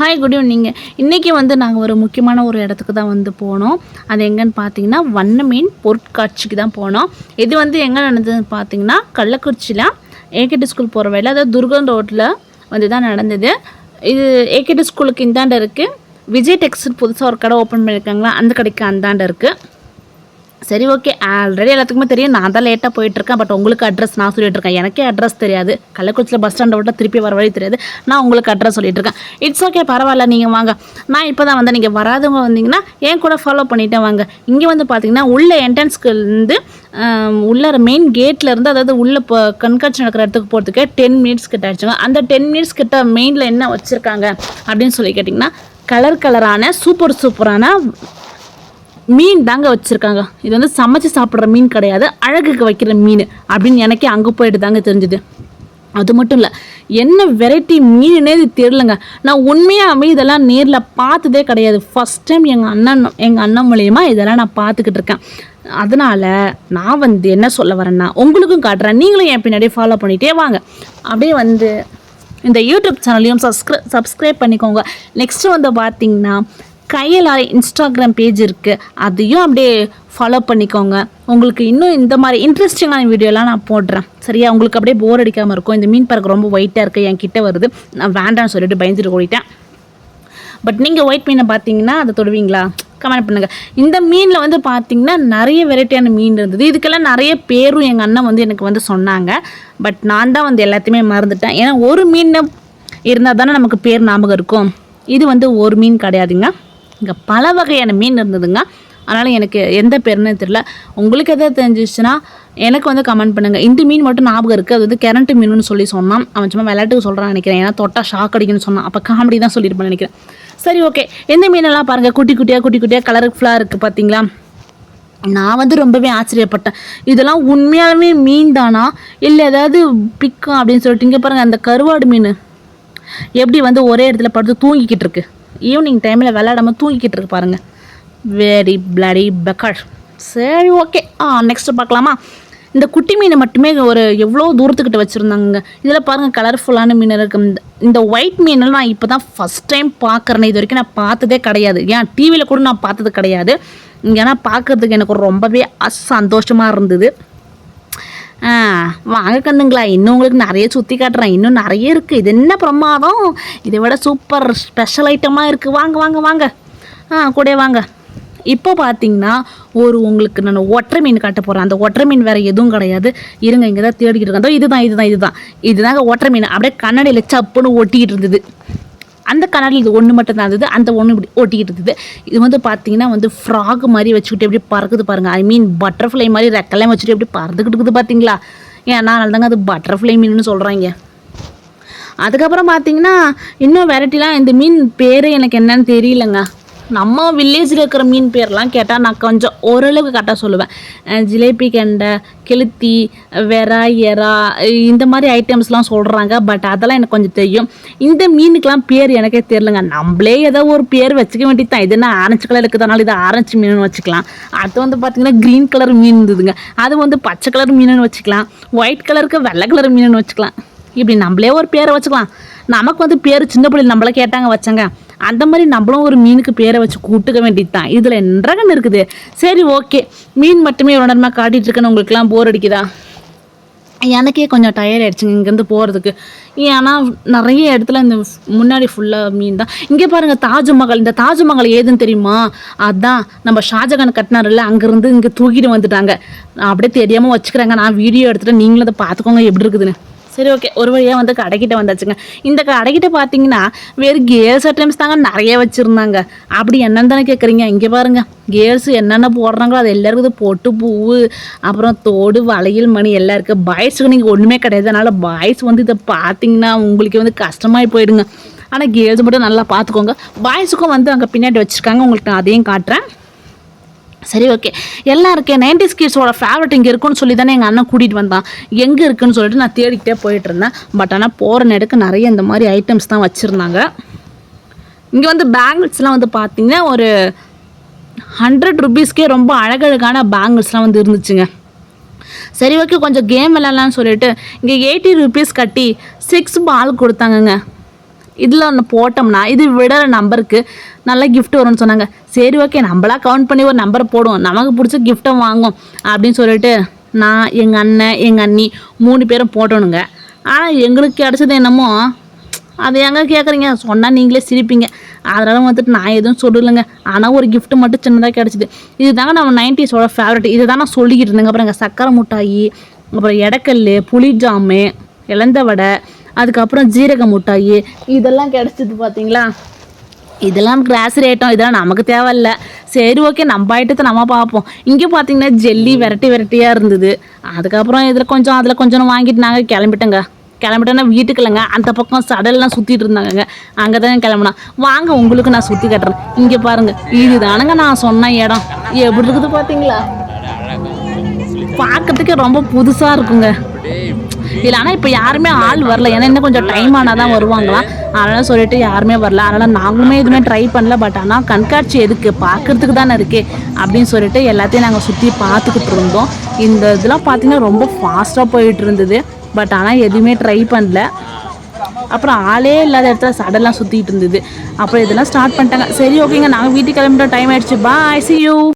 Hi good evening. இன்றைக்கி நாங்கள் ஒரு முக்கியமான ஒரு இடத்துக்கு தான் போனோம். அது எங்கன்னு பார்த்தீங்கன்னா வண்ணமீன் பொருட்காட்சிக்கு தான் போனோம். இது எங்கே நடந்ததுன்னு பார்த்தீங்கன்னா கள்ளக்குறிச்சியில் ஏகேடி ஸ்கூல் போகிற வழியில், அதாவது துர்கன் ரோட்டில் தான் நடந்தது. இது ஏகேடி ஸ்கூலுக்கு இந்தாண்ட இருக்குது. விஜய் டெக்ஸ்டைல் புதுசாக ஒரு கடை ஓப்பன் பண்ணியிருக்காங்களா, அந்த கடைக்கு அந்தாண்ட இருக்குது. சரி ஓகே, ஆல்ரெடி எல்லாத்துக்குமே தெரியும், நான் தான் லேட்டாக போயிட்டுருக்கேன். பட் உங்களுக்கு அட்ரஸ் நான் சொல்லிட்டுருக்கேன். எனக்கே அட்ரஸ் தெரியாது, கள்ளக்குறிச்சியில் பஸ் ஸ்டாண்டை விட்டால் திருப்பி வர வழி தெரியாது. நான் உங்களுக்கு அட்ரஸ் சொல்லிட்டுருக்கேன். இட்ஸ் ஓகே, பரவாயில்ல, நீங்கள் வாங்க. நான் இப்போ தான் நீங்கள் வராதவங்க வந்தீங்கன்னா என் கூட ஃபாலோ பண்ணிட்டே வாங்க. இங்கே பார்த்தீங்கன்னா உள்ள என்ட்ரன்ஸ்க்கு உள்ள மெயின் கேட்லேருந்து, அதாவது உள்ள இப்போ கண்காட்சி நடக்கிற இடத்துக்கு போகிறதுக்கு 10 மினிட்ஸ் கிட்ட ஆயிடுச்சுங்க. அந்த 10 மினிட்ஸ் கிட்ட மெயினில் என்ன வச்சுருக்காங்க அப்படின்னு சொல்லி கேட்டிங்கன்னா, கலரான சூப்பரான மீன் தாங்க வச்சுருக்காங்க. இது சமைச்சு சாப்பிட்ற மீன் கிடையாது, அழகுக்கு வைக்கிற மீன் அப்படின்னு எனக்கே அங்கே போயிட்டு தாங்க தெரிஞ்சுது. அது மட்டும் இல்லை, என்ன வெரைட்டி மீனுன்னே இது தெரிலங்க. நான் உண்மையாகவே இதெல்லாம் நேரில் பார்த்ததே கிடையாது. ஃபஸ்ட் டைம் எங்கள் அண்ணன் மூலியமாக இதெல்லாம் நான் பார்த்துக்கிட்டு இருக்கேன். அதனால் நான் என்ன சொல்ல வரேன்னா உங்களுக்கும் காட்டுறேன், நீங்களும் என் பின்னாடியே ஃபாலோ பண்ணிகிட்டே வாங்க. அப்படியே இந்த யூடியூப் சேனலையும் சப்ஸ்கிரைப் பண்ணிக்கோங்க. நெக்ஸ்ட்டு பார்த்தீங்கன்னா கையலாய் இன்ஸ்டாகிராம் பேஜ் இருக்குது, அதையும் அப்படியே ஃபாலோ பண்ணிக்கோங்க. உங்களுக்கு இன்னும் இந்த மாதிரி இன்ட்ரெஸ்டிங்கான வீடியோலாம் நான் போடுறேன், சரியா? உங்களுக்கு அப்படியே போர் அடிக்காமல் இருக்கும். இந்த மீன் பறக்க ரொம்ப ஒயிட்டாக இருக்குது, என் கிட்டே வருது, நான் வேண்டான்னு சொல்லிட்டு பயந்துட்டு ஓடிட்டேன். பட் நீங்கள் ஒயிட் மீனை பார்த்தீங்கன்னா அதை தொடுவீங்களா? கமெண்ட் பண்ணுங்கள். இந்த மீனில் பார்த்தீங்கன்னா நிறைய வெரைட்டியான மீன் இருந்தது. இதுக்கெல்லாம் நிறைய பேரும் எங்கள் அண்ணன் எனக்கு சொன்னாங்க. பட் நான் தான் எல்லாத்தையுமே மறந்துட்டேன். ஏன்னா ஒரு மீன் இருந்தால் தானே நமக்கு பேர் ஞாபகம் இருக்கும். இது ஒரு மீன் கிடையாதுங்க, இங்கே பல வகையான மீன் இருந்ததுங்க. அதனால் எனக்கு எந்த பேருன்னு தெரியல. உங்களுக்கு எதாவது தெரிஞ்சிச்சுன்னா எனக்கு கமெண்ட் பண்ணுங்கள். இந்த மீன் மட்டும் ஞாபகம் இருக்குது, அது கரண்ட் மீனுன்னு சொல்லி சொன்னான். அவன் சும்மா விளையாட்டுக்கு சொல்கிறான்னு நினைக்கிறேன், ஏன்னா தொட்டா ஷாக் அடிக்குன்னு சொன்னான். அப்போ காமெடி தான் சொல்லியிருப்பேன்னு நினைக்கிறேன். சரி ஓகே, எந்த மீனெல்லாம் பாருங்கள், குட்டி குட்டியாக கலர்ஃபுல்லாக இருக்குது பார்த்தீங்களா? நான் ரொம்பவே ஆச்சரியப்பட்டேன். இதெல்லாம் உண்மையாலுமே மீன் தானா இல்லை ஏதாவது பிக்கம் அப்படின்னு சொல்லிட்டு. இங்கே பாருங்கள், அந்த கருவாடு மீன் எப்படி ஒரே இடத்துல படுத்து தூங்கிக்கிட்டு இருக்கு. ஈவினிங் டைமில் விளையாடாமல் தூங்கிக்கிட்டு இருக்கு பாருங்கள். Very bloody beggar. சரி ஓகே, நெக்ஸ்ட்டு பார்க்கலாமா? இந்த குட்டி மீனை மட்டுமே எவ்வளோ தூரத்துக்கிட்ட வச்சுருந்தாங்க. இதில் பாருங்கள் கலர்ஃபுல்லான மீன் இருக்குது. இந்த ஒயிட் மீனெல்லாம் நான் இப்போ தான் ஃபஸ்ட் டைம் பார்க்குறேன். இது வரைக்கும் நான் பார்த்ததே கிடையாது. ஏன் டிவியில் கூட நான் பார்த்தது கிடையாது. ஏன்னா பார்க்குறதுக்கு எனக்கு ரொம்பவே சந்தோஷமாக இருந்தது. வாங்க கண்ணுங்களா, இன்னும் உங்களுக்கு நிறைய சுற்றி காட்டுறேன். இன்னும் நிறைய இருக்குது. இது என்ன பிரமாதம், இதை விட சூப்பர் ஸ்பெஷல் ஐட்டமாக இருக்குது. வாங்க வாங்க வாங்க, கூட வாங்க. இப்போ பார்த்தீங்கன்னா உங்களுக்கு நான் ஒற்றை மீன் காட்ட போகிறேன். அந்த ஒற்றை மீன் வேறு எதுவும் கிடையாது. இருங்க, இங்கே தான் தேடிக்கிட்டு இருக்கேன். இதுதாங்க ஒற்றை மீன். அப்படியே கண்ணாடியில் சப்புன்னு ஒட்டிக்கிட்டு இருந்தது. அந்த கண்ணாடியில் இது ஒன்று மட்டும் தான் இருந்தது, அந்த ஒன்று இப்படி ஒட்டிக்கிட்டு இருந்தது. இது பார்த்தீங்கன்னா ஃப்ராக் மாதிரி வச்சுக்கிட்டு எப்படி பறக்குது பாருங்கள். ஐ மீன் பட்டர்ஃப்ளை மாதிரி ரெக்கெல்லாம் வச்சுட்டு எப்படி பறந்துக்கிட்டு இருக்குது பார்த்தீங்களா? ஏன்னா தாங்க அது பட்டர்ஃப்ளை மீன்னு சொல்கிறாங்க. அதுக்கப்புறம் பார்த்தீங்கன்னா இன்னும் வெரைட்டிலாம், இந்த மீன் பேர் எனக்கு என்னன்னு தெரியலங்க. நம்ம வில்லேஜில் இருக்கிற மீன் பேர்லாம் கேட்டால் நான் கொஞ்சம் ஓரளவுக்கு கரெக்டாக சொல்லுவேன். ஜிலேபி கெண்டை, கெளுத்தி, எறா இந்த மாதிரி ஐட்டம்ஸ்லாம் சொல்கிறாங்க. பட் அதெல்லாம் எனக்கு கொஞ்சம் தெரியும். இந்த மீனுக்கெலாம் பேர் எனக்கே தெரிலங்க. நம்மளே ஏதோ ஒரு பேர் வச்சுக்க வேண்டியது தான். இது என்ன ஆரஞ்சு கலர் இருக்கிறதுனால இது ஆரஞ்சு மீனுன்னு வச்சுக்கலாம். அது பார்த்திங்கன்னா க்ரீன் கலர் மீன் இருந்ததுங்க. அது பச்சை கலர் மீனுன்னு வச்சுக்கலாம். ஒயிட் கலருக்கு வெள்ளை கலர் மீனுன்னு வச்சுக்கலாம். இப்படி நம்மளே ஒரு பேரை வச்சுக்கலாம். நமக்கு பேர் சின்ன பிள்ளை நம்மளை கேட்டாங்க வச்சாங்க. அந்த மாதிரி நம்மளும் ஒரு மீனுக்கு பேரை வச்சு கூட்டுக்க வேண்டியது தான். இதில் என்னன்னு இருக்குது. சரி ஓகே, மீன் மட்டுமே எவ்வளோ நேரமாக காட்டிகிட்டு இருக்கேன்னு உங்களுக்குலாம் போர் அடிக்குதா? எனக்கே கொஞ்சம் டயர்ட் ஆகிடுச்சுங்க இங்கேருந்து போகிறதுக்கு. ஏன்னா நிறைய இடத்துல இந்த முன்னாடி ஃபுல்லாக மீன் தான். இங்கே பாருங்கள் தாஜ்மஹால். இந்த தாஜ்மஹால் ஏதுன்னு தெரியுமா? அதுதான் நம்ம ஷாஜகான் கட்டினார்ல, அங்கேருந்து இங்கே தூக்கிட்டு வந்துட்டாங்க. அப்படியே தெரியாமல் வச்சுக்கிறாங்க. நான் வீடியோ எடுத்துகிட்டு நீங்களும் அதை பார்த்துக்கோங்க எப்படி இருக்குதுன்னு. சரி ஓகே, ஒரு வழியாக கடைக்கிட்ட வந்தாச்சுங்க. இந்த கடைக்கிட்ட பார்த்தீங்கன்னா வேறு கேர்ள்ஸ் ஐட்டம்ஸ் தாங்க நிறைய வச்சுருந்தாங்க. அப்படி என்னன்னு தானே கேட்குறீங்க? இங்கே பாருங்கள், கேர்ள்ஸ் என்னென்ன போடுறாங்களோ அது எல்லாருக்குது. பொட்டு பூவு, அப்புறம் தோடு, வளையல், மணி எல்லாம் இருக்குது. பாய்ஸுக்கு நீங்கள் ஒன்றுமே கிடையாது. அதனால் பாய்ஸ் இதை பார்த்தீங்கன்னா உங்களுக்கு கஷ்டமாகி போயிடுங்க. ஆனால் கேர்ள்ஸ் மட்டும் நல்லா பார்த்துக்கோங்க. பாய்ஸுக்கும் அங்கே பின்னாடி வச்சுருக்காங்க. உங்களுக்கு நான் அதையும் காட்டுறேன். சரி ஓகே, எல்லாம் இருக்கேன். 90s கிட்ஸோட ஃபேவரட் இங்கே இருக்குன்னு சொல்லி தானே எங்கள் அண்ணன் கூட்டிகிட்டு வந்தான். எங்கே இருக்குன்னு சொல்லிட்டு நான் தேடிக்கிட்டே போயிட்டு இருந்தேன். பட் ஆனால் போகிற நேரத்துக்கு நிறைய இந்த மாதிரி ஐட்டம்ஸ் தான் வச்சுருந்தாங்க. இங்கே பேங்கிள்ஸ்லாம் பார்த்தீங்கன்னா ஒரு 100 ருபீஸ்க்கே ரொம்ப அழகழகான பேங்கிள்ஸ்லாம் இருந்துச்சுங்க. சரி ஓகே, கொஞ்சம் கேம் விளையாடலான்னு சொல்லிட்டு இங்கே 80 ருபீஸ் கட்டி 6 பால் கொடுத்தாங்கங்க. இதில் ஒன்று போட்டோம்னா இது விட நம்பருக்கு நல்லா gift வரும்னு சொன்னாங்க. சரி ஓகே நம்மளா கவுண்ட் பண்ணி ஒரு நம்பரை போடுவோம், நமக்கு பிடிச்ச கிஃப்ட்டை வாங்குவோம் அப்படின்னு சொல்லிட்டு நான் எங்கள் அண்ணன் எங்கள் அண்ணி 3 பேரும் போட்டோனுங்க. ஆனால் எங்களுக்கு கிடச்சது என்னமோ அதை எங்கே கேட்குறீங்க, சொன்னால் நீங்களே சிரிப்பீங்க. அதனால் வந்துட்டு நான் எதுவும் சொல்லலைங்க. ஆனால் ஒரு gift மட்டும் சின்னதாக கிடச்சிது. இது தாங்க நம்ம 90s ஃபேவரட். இதை தான் நான் சொல்லிக்கிட்டு இருந்தேங்க. அப்புறம் எங்கள் சக்கரை மிட்டாயி, அப்புறம் எடக்கல், புளி ஜாமு, இலந்த வடை, அதுக்கப்புறம் ஜீரக மிட்டாயி இதெல்லாம் கிடச்சிது பார்த்தீங்களா. இதெல்லாம் கிராசரி ஐட்டம், இதெல்லாம் நமக்கு தேவையில்ல. சரி ஓகே நம்ம ஐட்டத்தை நம்ம பார்ப்போம். இங்கே பார்த்தீங்கன்னா ஜெல்லி வெரைட்டியாக இருந்தது. அதுக்கப்புறம் இதில் கொஞ்சம் அதில் கொஞ்சம் வாங்கிட்டு நாங்கள் கிளம்பிட்டோன்னா வீட்டுக்கு இல்லைங்க, அந்த பக்கம் சடல்லாம் சுற்றிட்டு இருந்தாங்க. அங்கே தான் கிளம்புனா. வாங்க உங்களுக்கு நான் சுற்றி கட்டுறேன். இங்கே பாருங்கள், இது தானுங்க நான் சொன்ன இடம். எப்படி இருக்குது பார்த்தீங்களா, பார்க்கறதுக்கே ரொம்ப புதுசாக இருக்குங்க. இல்லை ஆனால் இப்போ யாருமே ஆள் வரல, ஏன்னா இன்னும் கொஞ்சம் டைம் ஆனால் தான் வருவாங்களாம். அதனால் சொல்லிட்டு யாருமே வரல. அதனால் நாங்களுமே எதுவுமே ட்ரை பண்ணல. பட் ஆனால் கண்காட்சி எதுக்கு, பார்க்குறதுக்கு தானே இருக்குது அப்படின்னு சொல்லிட்டு எல்லாத்தையும் நாங்கள் சுற்றி பார்த்துக்கிட்டு இருந்தோம். இந்த இதெல்லாம் பார்த்திங்கன்னா ரொம்ப ஃபாஸ்ட்டாக போயிட்டு இருந்தது. பட் ஆனால் எதுவுமே ட்ரை பண்ணல. அப்புறம் ஆளே இல்லாத இடத்துல சடெல்லாம் சுற்றிட்டு இருந்தது. அப்புறம் இதெல்லாம் ஸ்டார்ட் பண்ணிட்டாங்க. சரி ஓகேங்க, நாங்கள் வீட்டுக்கு கிளம்பிட்டோம், டைம் ஆகிடுச்சு. பாய், see you.